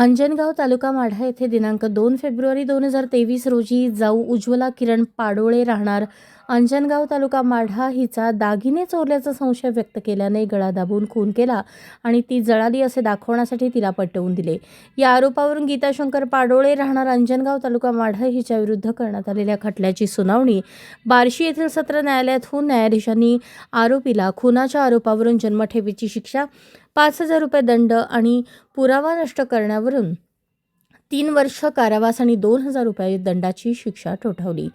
अंजनगाव तालुका माढा येथे दिनांक 2 फेब्रुवारी 2023 रोजी जाऊ उज्ज्वला किरण पाडोळे राहणार अंजनगाव तालुका माढा हिचा दागिने चोरल्याचा संशय व्यक्त केल्याने गळा दाबून खून केला आणि ती जळाली असे दाखवण्यासाठी तिला पटवून दिले। या आरोपावरून गीता शंकर पाडोळे राहणार अंजनगाव तालुका माढा हिच्या विरुद्ध करण्यात आलेल्या खटल्याची सुनावणी बार्शी येथील सत्र न्यायालयात होऊन न्यायाधीशांनी आरोपीला खुनाच्या आरोपावरून जन्मठेपेची शिक्षा, 5,000 रुपये दंड आणि पुरावा नष्ट करण्यावरून 3 वर्ष कारावास आणि 2,000 रुपये दंडाची शिक्षा ठोठावली।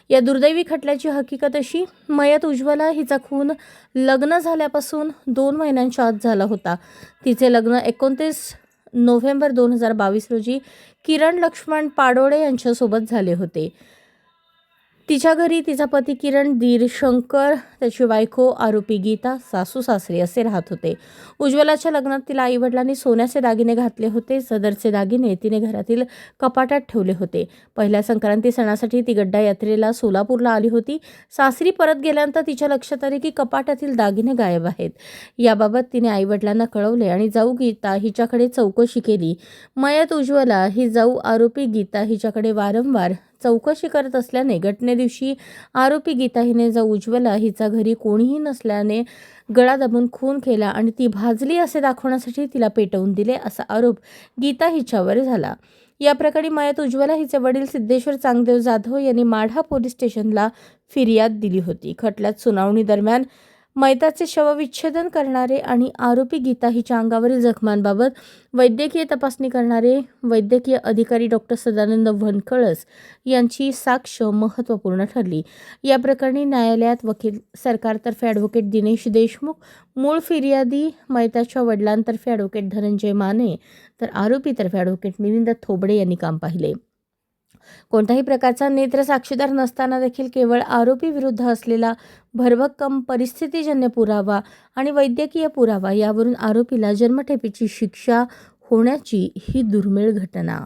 या दुर्दैवी खटल्याची हकीकत अशी, मयत उज्ज्वला हिचा खून लग्न झाल्यापासून 2 महिन्यांच्या आत झाला होता। तिचे लग्न 29 नोव्हेंबर 2022 रोजी किरण लक्ष्मण पाडोळे यांच्यासोबत झाले होते। तिच्या घरी तिचा पती किरण, दीर शंकर, त्याची बायको आरोपी गीता, सासू सासरे असे राहत होते। उज्ज्वलाच्या लग्नात तिला आईवडिलांनी सोन्याचे दागिने घातले होते। सदरचे दागिने तिने घरातील कपाटात ठेवले होते। पहिल्या संक्रांती सणासाठी ती गड्डा यात्रेला सोलापूरला आली होती। सासरी परत गेल्यानंतर तिच्या लक्षात आले की कपाटातील दागिने गायब आहेत। याबाबत तिने आईवडिलांना कळवले आणि जाऊ गीता हिच्याकडे चौकशी केली। मयत उज्ज्वला ही जाऊ आरोपी गीता हिच्याकडे वारंवार चौकशी करत असल्याने घटने दिवशी आरोपी गीता हिने जाऊ उज्ज्वला हिचा घरी कोणीही नसल्याने गळा दाबून खून केला आणि ती भाजली असे दाखवण्यासाठी तिला पेटवून दिले असा आरोप गीता हिच्यावर झाला। या प्रकरणी मयत उज्ज्वला हिचे वडील सिद्धेश्वर चांगदेव जाधव यांनी माढा पोलीस स्टेशनला फिर्याद दिली होती। खटल्यात सुनावणी दरम्यान मयताचे शवविच्छेदन करणारे आणि आरोपी गीता हिच्या अंगावरील जखमांबाबत वैद्यकीय तपासणी करणारे वैद्यकीय अधिकारी डॉक्टर सदानंद वनकळस यांची साक्ष महत्त्वपूर्ण ठरली। या प्रकरणी न्यायालयात वकील सरकारतर्फे ॲडव्होकेट दिनेश देशमुख, मूळ फिर्यादी मयताच्या वडिलांतर्फे ॲडव्होकेट धनंजय माने तर आरोपीतर्फे ॲडव्होकेट मिलिंद थोबडे यांनी काम पाहिले। कोणत्याही प्रकारचा नेत्र साक्षीदार नसताना देखील केवळ आरोपी विरुद्ध असलेला भरभक्कम परिस्थितीजन्य पुरावा आणि वैद्यकीय पुरावा यावरून आरोपीला जन्मठेपेची शिक्षा होण्याची ही दुर्मिळ घटना।